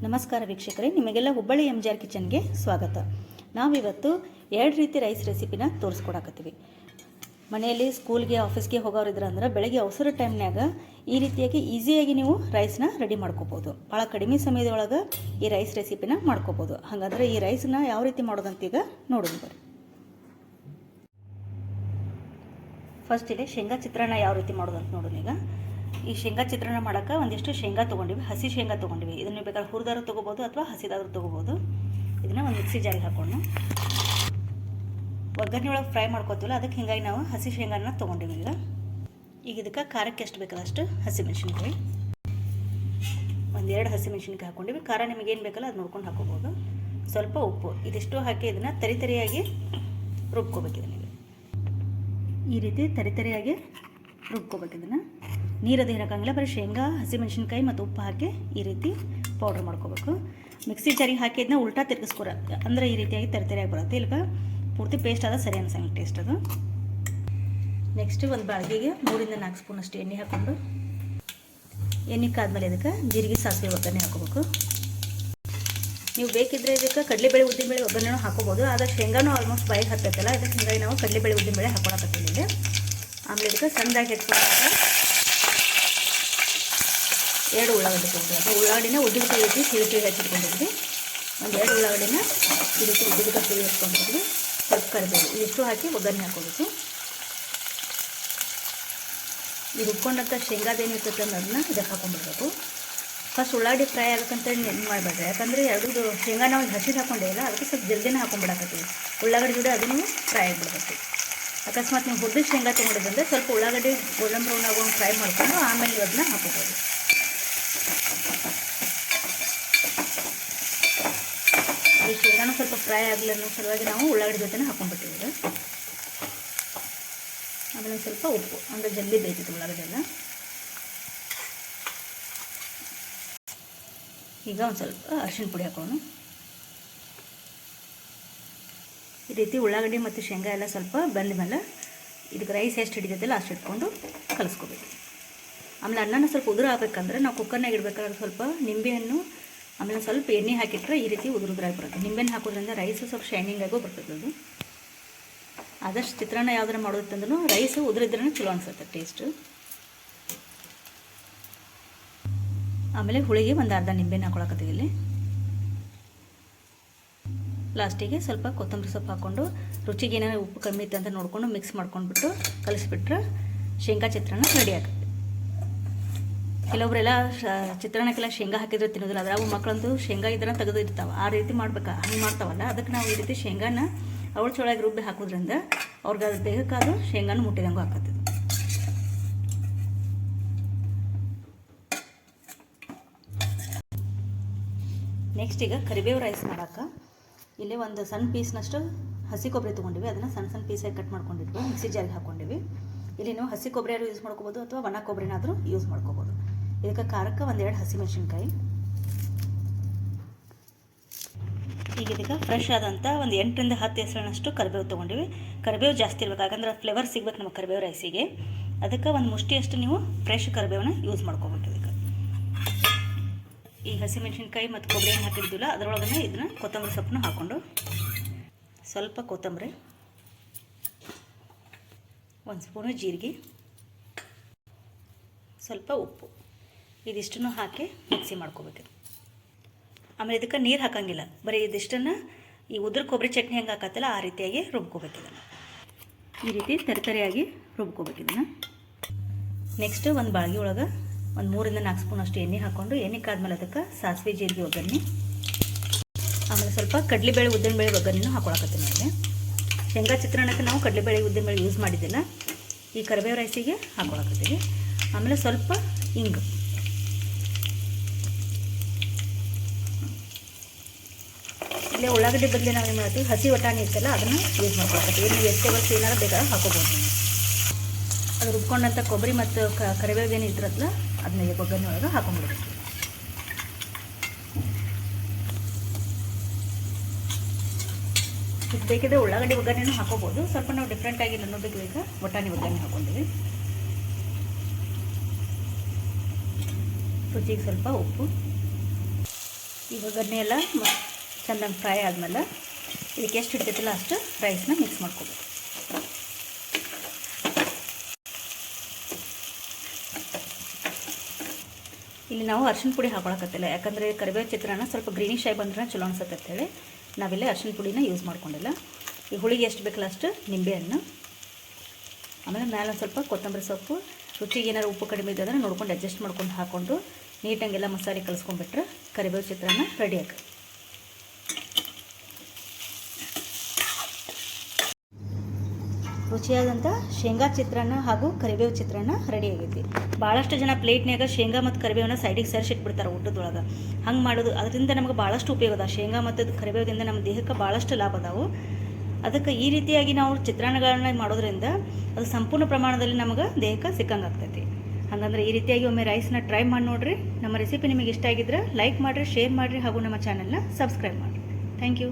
ನಮಸ್ಕಾರ ವೀಕ್ಷಕರೇ, ನಿಮಗೆಲ್ಲ ಹುಬ್ಬಳ್ಳಿ MJR ಕಿಚನ್ಗೆ ಸ್ವಾಗತ. ನಾವಿವತ್ತು ಎರಡು ರೀತಿ ರೈಸ್ ರೆಸಿಪಿನ ತೋರಿಸ್ಕೊಡಕತ್ತೀವಿ. ಮನೆಯಲ್ಲಿ ಸ್ಕೂಲ್ಗೆ ಆಫೀಸ್ಗೆ ಹೋಗೋರಿದ್ರಂದ್ರೆ ಬೆಳಗ್ಗೆ ಅವಸರ ಟೈಮ್ನಾಗ ಈ ರೀತಿಯಾಗಿ ಈಸಿಯಾಗಿ ನೀವು ರೈಸ್ನ ರೆಡಿ ಮಾಡ್ಕೋಬೋದು. ಭಾಳ ಕಡಿಮೆ ಸಮಯದೊಳಗೆ ಈ ರೈಸ್ ರೆಸಿಪಿನ ಮಾಡ್ಕೋಬೋದು. ಹಾಗಾದರೆ ಈ ರೈಸ್ನ ಯಾವ ರೀತಿ ಮಾಡೋದಂತೀಗ ನೋಡೋಣ ಬರ್ರಿ. ಫಸ್ಟ್ ಇಲ್ಲಿ ಶೇಂಗಾ ಚಿತ್ರಾನ್ನ ಯಾವ ರೀತಿ ಮಾಡೋದಂತ ನೋಡೋಣ. ಈಗ ಈ ಶೇಂಗಾ ಚಿತ್ರಾನ್ನ ಮಾಡೋಕ್ಕೆ ಒಂದಿಷ್ಟು ಶೇಂಗಾ ತೊಗೊಂಡಿವಿ, ಹಸಿ ಶೇಂಗಾ ತೊಗೊಂಡಿವಿ. ಇದನ್ನು ಬೇಕಾದ್ರೆ ಹುರಿದಾದ್ರೂ ತೊಗೋಬೋದು ಅಥವಾ ಹಸಿದಾದ್ರೂ ತೊಗೋಬೋದು. ಇದನ್ನು ಒಂದು ಮಿಕ್ಸಿ ಜಾರಿಗೆ ಹಾಕೊಂಡು ಒಗ್ಗರಣೆ ಒಳಗೆ ಫ್ರೈ ಮಾಡ್ಕೋತೀವಲ್ಲ, ಅದಕ್ಕೆ ಹೀಗಾಗಿ ನಾವು ಹಸಿ ಶೇಂಗಾನ ತೊಗೊಂಡಿವಿ. ಈಗ ಇದಕ್ಕೆ ಖಾರಕ್ಕೆ ಎಷ್ಟು ಬೇಕಲ್ಲ ಅಷ್ಟು ಹಸಿಮೆಣ್ಸಿನ್ಕಾಯಿ, ಒಂದೆರಡು ಹಸಿಮೆಣ್ಸಿನ್ಕಾಯಿ ಹಾಕ್ಕೊಂಡಿವಿ. ಖಾರ ನಿಮಗೇನು ಬೇಕಲ್ಲ ಅದು ನೋಡ್ಕೊಂಡು ಹಾಕೋಬೋದು. ಸ್ವಲ್ಪ ಉಪ್ಪು, ಇದಿಷ್ಟು ಹಾಕಿ ಇದನ್ನು ತರಿಯಾಗಿ ರುಬ್ಕೋಬೇಕು. ಇದನ್ನು ಈ ರೀತಿ ತರಿಯಾಗಿ ರುಬ್ಕೋಬೇಕು. ಇದನ್ನು ನೀರದು ಹಾಕಂಗಿಲ್ಲ, ಬರೀ ಶೇಂಗಾ ಹಸಿಮೆಣ್ಸಿನ್ಕಾಯಿ ಮತ್ತು ಉಪ್ಪು ಹಾಕಿ ಈ ರೀತಿ ಪೌಡ್ರ್ ಮಾಡ್ಕೋಬೇಕು. ಮಿಕ್ಸಿ ಜಾರಿಗೆ ಹಾಕಿ ಇದನ್ನ ಉಲ್ಟಾ ತಿರ್ಗಿಸ್ಕೊರ, ಅಂದರೆ ಈ ರೀತಿಯಾಗಿ ತರಿಯಾಗಿ ಬರುತ್ತೆ. ಇಲ್ಲಿಗೆ ಪೂರ್ತಿ ಪೇಸ್ಟ್ ಆದ ಸರಿ ಅನ್ಸಂಗಿಲ್ಲ ಟೇಸ್ಟ್ ಅದು. ನೆಕ್ಸ್ಟ್ ಒಂದು ಬಾಳಿಗೆಗೆ 3 ರಿಂದ 4 ಸ್ಪೂನ್ ಅಷ್ಟು ಎಣ್ಣೆ ಹಾಕ್ಕೊಂಡು, ಎಣ್ಣೆ ಕಾದ್ಮೇಲೆ ಇದಕ್ಕೆ ಜೀರಿಗೆ ಸಾಸಿವೆ ಒಗ್ಗರಣೆ ಹಾಕೋಬೇಕು. ನೀವು ಬೇಕಿದ್ರೆ ಇದಕ್ಕೆ ಕಡಲೆಬೇಳೆ ಉದ್ದಿನಬೇಳೆ ಒಗ್ಗರಣೆನೂ ಹಾಕೋಬೋದು. ಆದರೆ ಶೇಂಗಾನು ಆಲ್ಮೋಸ್ಟ್ ಬಾಯಿಗೆ ಹತ್ತೈತಲ್ಲ, ಇದಕ್ಕೆ ಹೀಗಾಗಿ ನಾವು ಕಡಲೆಬೇಳೆ ಉದ್ದಿನಬೇಳೆ ಹಾಕೊಳಕತ್ತೀವಿ. ಆಮೇಲೆ ಇದಕ್ಕೆ ಸಣ್ಣದಾಗಿ ಹೆಚ್ಚಿಕೊಂಡು 2 ಉಳ್ಳಾಗಡ್ಡಿ ತೊಗೊಂಡು, ಅದು ಉಳ್ಳಾಗಡ್ಡಿನ ಉದ್ದಿನ ರೀತಿ ಸಿಳಿಸಿ ಹಚ್ಚಿಟ್ಕೊಂಡಿದ್ವಿ. ಒಂದು 2 ಉಳ್ಳಾಗಡ್ಡಿನ ಈ ರೀತಿ ಉದ್ದಿನ ಸಿಳಿ ಹಚ್ಕೊಂಡಿದ್ವಿ. ಸ್ವಲ್ಪ ಕರಿಬೇವು, ಇದಿಷ್ಟು ಹಾಕಿ ಒಗ್ಗರಣೆ ಹಾಕೋಬೇಕು. ಈ ರುಬ್ಕೊಂಡಂಥ ಶೇಂಗಾದೇನು ಇರ್ತೈತೆ ಅನ್ನೋದನ್ನ ಇದಕ್ಕೆ ಹಾಕೊಂಡ್ಬಿಡ್ಬೇಕು. ಫಸ್ಟ್ ಉಳ್ಳಾಗಡ್ಡಿ ಫ್ರೈ ಆಗಕ್ಕಂತೇಳಿ ನೆನೆ ಮಾಡಬೇಡ್ರಿ, ಯಾಕಂದರೆ ಎರಡೂ ಶೇಂಗಾ ನಾವು ಹಸಿದು ಹಾಕೊಂಡೇ ಅದಕ್ಕೆ ಸ್ವಲ್ಪ ಜಲ್ದಿನೇ ಹಾಕೊಂಡ್ಬಿಡಕತ್ತೀವಿ. ಉಳ್ಳಾಗಡ್ಡಿ ಜೋಡಿ ಅದನ್ನು ಫ್ರೈ ಆಗಿಬಿಡ್ಬೇಕು. ಅಕಸ್ಮಾತ್ ನೀವು ಹುರಿದ ಶೇಂಗಾ ತೊಗೊಂಡಿದ್ದಂದ್ರೆ ಸ್ವಲ್ಪ ಉಳ್ಳಾಗಡ್ಡಿ ಗೋಲ್ಡನ್ ಬ್ರೌನ್ ಆಗೋಂಗೆ ಫ್ರೈ ಮಾಡ್ಕೊಂಡು ಆಮೇಲೆ ಅದನ್ನ ಹಾಕೋಬೋದು. ಈ ಶೇಂಗಾನು ಸ್ವಲ್ಪ ಫ್ರೈ ಆಗಲಿ ಅನ್ನೋ ಸಲುವಾಗಿ ನಾವು ಉಳ್ಳಾಗಡ್ಡಿ ಜೊತೆನೇ ಹಾಕೊಂಡ್ಬಿಟ್ಟಿದ್ದೀವಿ. ಆಮೇಲೆ ಸ್ವಲ್ಪ ಉಪ್ಪು, ಅಂದರೆ ಜಲ್ದಿ ಬೇಯ್ತಿತ್ತು ಉಳ್ಳಾಗಡ್ಡಿ ಎಲ್ಲ. ಈಗ ಒಂದು ಸ್ವಲ್ಪ ಅರಿಶಿನ ಪುಡಿ ಹಾಕೋಣ. ಈ ರೀತಿ ಉಳ್ಳಾಗಡ್ಡಿ ಮತ್ತು ಶೇಂಗಾ ಎಲ್ಲ ಸ್ವಲ್ಪ ಬಂದ ಮೇಲೆ ಇದಕ್ಕೆ ರೈಸ್ ಎಷ್ಟು ಹಿಡಿತೈತಲ್ಲ ಅಷ್ಟು ಇಟ್ಕೊಂಡು ಕಲಿಸ್ಕೋಬೇಕು. ಆಮೇಲೆ ಅನ್ನನ ಸ್ವಲ್ಪ ಉದುರು ಆಗಬೇಕಂದ್ರೆ ನಾವು ಕುಕ್ಕರ್ನಾಗ ಇಡಬೇಕಾದ್ರೆ ಸ್ವಲ್ಪ ನಿಂಬೆಹಣ್ಣು ಆಮೇಲೆ ಸ್ವಲ್ಪ ಎಣ್ಣೆ ಹಾಕಿಟ್ರೆ ಈ ರೀತಿ ಉದುರಾಗಿ ಬರುತ್ತೆ. ನಿಂಬೆಹಣ್ಣು ಹಾಕೋದ್ರಿಂದ ರೈಸು ಸ್ವಲ್ಪ ಶೈನಿಂಗ್ ಆಗೋ ಬರ್ತದೆ. ಅದು ಆದಷ್ಟು ಚಿತ್ರಾನ್ನ ಯಾವ್ದಾರ ಮಾಡೋದಂದ್ರೂ ರೈಸು ಉದುರಿದ್ರೂ ಚಲೋ ಅನ್ಸುತ್ತೆ ಟೇಸ್ಟು. ಆಮೇಲೆ ಹುಳಿಗೆ ಒಂದು ಅರ್ಧ ನಿಂಬೆಹಣ್ಣು ಹಾಕೊಳಕತ್ತೀವಿ. ಇಲ್ಲಿ ಲಾಸ್ಟಿಗೆ ಸ್ವಲ್ಪ ಕೊತ್ತಂಬರಿ ಸೊಪ್ಪು ಹಾಕ್ಕೊಂಡು ರುಚಿಗೆ ಏನಾದ್ರು ಉಪ್ಪು ಕಮ್ಮಿ ಇತ್ತು ಅಂತ ನೋಡಿಕೊಂಡು ಮಿಕ್ಸ್ ಮಾಡ್ಕೊಂಡ್ಬಿಟ್ಟು ಕಲಿಸ್ಬಿಟ್ರೆ ಶೇಂಗಾ ಚಿತ್ರಾನ್ನ ರೆಡಿ ಆಗುತ್ತೆ. ಕೆಲವೊಬ್ಬರೆಲ್ಲ ಚಿತ್ರಾನ್ನಕ್ಕೆಲ್ಲ ಶೇಂಗಾ ಹಾಕಿದ್ರೆ ತಿನ್ನೋದಿಲ್ಲ, ಅದ್ರಾಗ ಮಕ್ಕಳಂತೂ ಶೇಂಗಾ ಇದನ್ನು ತೆಗೆದು ಇರ್ತಾವೆ. ಆ ರೀತಿ ಮಾಡ್ಬೇಕಾ, ಹಂಗೆ ಮಾಡ್ತಾವಲ್ಲ, ಅದಕ್ಕೆ ನಾವು ಈ ರೀತಿ ಶೇಂಗಾನ ಅವಳ ಚೊಳಗೆ ರುಬ್ಬಿ ಹಾಕೋದ್ರಿಂದ ಅವ್ರಿಗೆ ಅದು ದೇಹಕ್ಕಾದ್ರೂ ಶೇಂಗಾನು ಮುಟ್ಟಿದಂಗೂ ಹಾಕತ್ತಿದ್ದು. ನೆಕ್ಸ್ಟ್ ಈಗ ಕರಿಬೇವು ರೈಸ್ ಮಾಡೋಕೆ ಇಲ್ಲಿ ಒಂದು ಸಣ್ಣ ಪೀಸ್ನಷ್ಟು ಹಸಿ ಕೊಬ್ಬರಿ ತೊಗೊಂಡಿವಿ. ಅದನ್ನು ಸಣ್ಣ ಸಣ್ಣ ಪೀಸಾಗಿ ಕಟ್ ಮಾಡ್ಕೊಂಡಿದ್ವಿ, ಮಿಕ್ಸಿ ಜಾರಿಗೆ ಹಾಕ್ಕೊಂಡಿವಿ. ಇಲ್ಲಿ ನೀವು ಹಸಿ ಕೊಬ್ಬರಿಯಾರು ಯೂಸ್ ಮಾಡ್ಕೋಬೋದು ಅಥವಾ ಒಣ ಕೊಬ್ಬರಿನಾದರೂ ಯೂಸ್ ಮಾಡ್ಕೋಬೋದು. ಇದಕ್ಕೆ ಖಾರಕ್ಕೆ 1-2 ಹಸಿಮೆಣ್ಸಿನ್ಕಾಯಿ. ಈಗ ಇದಕ್ಕೆ ಫ್ರೆಶ್ ಆದಂಥ ಒಂದು 8 ರಿಂದ 10 ಹೆಸರಿನಷ್ಟು ಕರಿಬೇವು ತೊಗೊಂಡಿವಿ. ಕರಿಬೇವು ಜಾಸ್ತಿ ಇರಬೇಕು, ಯಾಕಂದ್ರೆ ಫ್ಲೇವರ್ ಸಿಗ್ಬೇಕು ನಮ್ಮ ಕರಿಬೇವು ರೈಸಿಗೆ. ಅದಕ್ಕೆ ಒಂದು ಮುಷ್ಟಿಯಷ್ಟು ನೀವು ಫ್ರೆಶ್ ಕರಿಬೇವನ್ನ ಯೂಸ್ ಮಾಡ್ಕೋಬೇಕು. ಇದಕ್ಕೆ ಈ ಹಸಿಮೆಣ್ಸಿನ್ಕಾಯಿ ಮತ್ತು ಕೊಬ್ಬರಿ ಏನು ಹಾಕಿದ್ದಿಲ್ಲ ಅದರೊಳಗನೆ ಇದನ್ನು ಕೊತ್ತಂಬರಿ ಸೊಪ್ಪನ್ನು ಹಾಕ್ಕೊಂಡು ಸ್ವಲ್ಪ ಕೊತ್ತಂಬರಿ, 1 ಸ್ಪೂನು ಜೀರಿಗೆ, ಸ್ವಲ್ಪ ಉಪ್ಪು, ಇದಿಷ್ಟನ್ನು ಹಾಕಿ ಮಿಕ್ಸಿ ಮಾಡ್ಕೋಬೇಕು. ಆಮೇಲೆ ಇದಕ್ಕೆ ನೀರು ಹಾಕಂಗಿಲ್ಲ, ಬರೀ ಇದಿಷ್ಟನ್ನು ಈ ಉದುರು ಕೊಬ್ಬರಿ ಚಟ್ನಿ ಹೆಂಗೆ ಹಾಕತ್ತಲ್ಲ ಆ ರೀತಿಯಾಗಿ ರುಬ್ಕೋಬೇಕು. ಇದನ್ನು ಈ ರೀತಿ ತರಿಯಾಗಿ ರುಬ್ಕೋಬೇಕು. ಇದನ್ನು ನೆಕ್ಸ್ಟ್ ಒಂದು ಬಾಳ್ಗೆ ಒಳಗೆ 3 ರಿಂದ 4 ಸ್ಪೂನ್ ಅಷ್ಟು ಎಣ್ಣೆ ಹಾಕ್ಕೊಂಡು, ಎಣ್ಣೆ ಕಾದ್ಮೇಲೆ ಅದಕ್ಕೆ ಸಾಸಿವೆ ಜೀರಿಗೆ ಒಗ್ಗರಣೆ, ಆಮೇಲೆ ಸ್ವಲ್ಪ ಕಡಲೆಬೇಳೆ ಉದ್ದಿನಬೇಳೆ ಒಗ್ಗರಣೆನೂ ಹಾಕೊಳಕತ್ತೀನಿ. ಮೇಲೆ ಶೇಂಗಾ ಚಿತ್ರಾನ್ನಕ್ಕೆ ನಾವು ಕಡಲೆಬೇಳೆ ಉದ್ದಿನಬೇಳೆ ಯೂಸ್ ಮಾಡಿದ್ದಿಲ್ಲ, ಈ ಕರಿಬೇವು ರೈಸಿಗೆ ಹಾಕೊಳಕತ್ತೀವಿ. ಆಮೇಲೆ ಸ್ವಲ್ಪ ಹಿಂಗು, ಇಲ್ಲೇ ಉಳ್ಳಾಗಡ್ಡಿ ಬದಲು ನಾವು ಏನು ಮಾಡ್ತೀವಿ ಹಸಿ ವಟಾಣಿ ಇರ್ತಲ್ಲ ಅದನ್ನು ಯೂಸ್ ಮಾಡ್ಕೊಳ್ತೀವಿ. ನೀವು ವೆಜಿಟೇಬಲ್ಸ್ ಏನಾದ್ರು ಬೇಕಾದ್ರೆ ಹಾಕೋಬೋದು. ಅದು ರುಬ್ಕೊಂಡಂಥ ಕೊಬ್ಬರಿ ಮತ್ತು ಕರಿಬೇವು ಏನು ಇದ್ರಲ್ಲ ಅದನ್ನ ಒಗ್ಗರಣೆ ಒಳಗೆ ಹಾಕೊಂಡ್ಬಿಡ್ಬೇಕು. ಇದು ಬೇಕಿದ್ರೆ ಉಳ್ಳಾಗಡ್ಡಿ ಒಗ್ಗರಣೆನೂ ಹಾಕೋಬೋದು. ಸ್ವಲ್ಪ ನಾವು ಡಿಫ್ರೆಂಟಾಗಿ ಅನ್ನೋದಕ್ಕೆ ಈಗ ವಟಾಣಿ ಒಗ್ಗರಣೆ ಹಾಕೊಂಡಿವಿ. ರುಚಿಗೆ ಸ್ವಲ್ಪ ಉಪ್ಪು. ಇವಾಗ ಎಣ್ಣೆ ಎಲ್ಲ ಚೆಂದಂಗೆ ಫ್ರೈ ಆದಮೇಲೆ ಇದಕ್ಕೆ ಎಷ್ಟು ಇಡ್ತೈತಿಲ್ಲ ಅಷ್ಟು ರೈಸ್ನ ಮಿಕ್ಸ್ ಮಾಡ್ಕೋಬೇಕು. ಇಲ್ಲಿ ನಾವು ಅರ್ಶಿನ ಪುಡಿ ಹಾಕೊಳಕತ್ತಿಲ್ಲ, ಯಾಕಂದರೆ ಕರಿಬೇವು ಚಿತ್ರಾನ್ನ ಸ್ವಲ್ಪ ಗ್ರೀನಿಶ್ ಆಗಿ ಬಂದ್ರೆ ಚಲೋ ಅನ್ಸುತ್ತೆ ಅಂತೇಳಿ ನಾವಿಲ್ಲೇ ಅರ್ಶಿನ ಪುಡಿನ ಯೂಸ್ ಮಾಡ್ಕೊಂಡಿಲ್ಲ. ಈ ಹುಳಿಗೆ ಎಷ್ಟು ಬೇಕಲ್ಲ ಅಷ್ಟು ನಿಂಬೆಹಣ್ಣು, ಆಮೇಲೆ ಮೇಲೆ ಒಂದು ಸ್ವಲ್ಪ ಕೊತ್ತಂಬರಿ ಸೊಪ್ಪು, ರುಚಿಗೆ ಏನಾದ್ರು ಉಪ್ಪು ಕಡಿಮೆ ಇದ್ದರೆ ನೋಡ್ಕೊಂಡು ಅಡ್ಜಸ್ಟ್ ಮಾಡ್ಕೊಂಡು ಹಾಕ್ಕೊಂಡು ನೀಟಾಗೆಲ್ಲ ಮಸಾಲೆ ಕಲಿಸ್ಕೊಂಡ್ಬಿಟ್ರೆ ಕರಿಬೇವು ಚಿತ್ರಾನ್ನ ರೆಡಿ ಆಗುತ್ತೆ. ರುಚಿಯಾದಂಥ ಶೇಂಗಾ ಚಿತ್ರಾನ್ನ ಹಾಗೂ ಕರಿಬೇವು ಚಿತ್ರಾನ್ನ ರೆಡಿ ಆಗೈತಿ. ಭಾಳಷ್ಟು ಜನ ಪ್ಲೇಟ್ನ್ಯಾಗ ಶೇಂಗಾ ಮತ್ತು ಕರಿಬೇವನ್ನ ಸೈಡಿಗೆ ಸೇರಿಸಿಟ್ಬಿಡ್ತಾರೆ ಊಟದೊಳಗೆ. ಹಂಗೆ ಮಾಡೋದು ಅದರಿಂದ ನಮಗೆ ಭಾಳಷ್ಟು ಉಪಯೋಗ ಅದ. ಶೇಂಗಾ ಮತ್ತು ಕರಿಬೇವದಿಂದ ನಮ್ಮ ದೇಹಕ್ಕೆ ಭಾಳಷ್ಟು ಲಾಭ ಅದಾವು. ಅದಕ್ಕೆ ಈ ರೀತಿಯಾಗಿ ನಾವು ಚಿತ್ರಾನ್ನಗಳನ್ನ ಮಾಡೋದ್ರಿಂದ ಅದು ಸಂಪೂರ್ಣ ಪ್ರಮಾಣದಲ್ಲಿ ನಮಗೆ ದೇಹಕ್ಕೆ ಸಿಕ್ಕಂಗೆ ಆಗ್ತೈತಿ. ಹಾಗಂದ್ರೆ ಈ ರೀತಿಯಾಗಿ ಒಮ್ಮೆ ರೈಸ್ನ ಟ್ರೈ ಮಾಡಿ ನೋಡಿರಿ. ನಮ್ಮ ರೆಸಿಪಿ ನಿಮಗೆ ಇಷ್ಟ ಆಗಿದ್ರೆ ಲೈಕ್ ಮಾಡಿರಿ, ಶೇರ್ ಮಾಡಿರಿ ಹಾಗೂ ನಮ್ಮ ಚಾನಲ್ನ ಸಬ್ಸ್ಕ್ರೈಬ್ ಮಾಡಿರಿ. Thank you.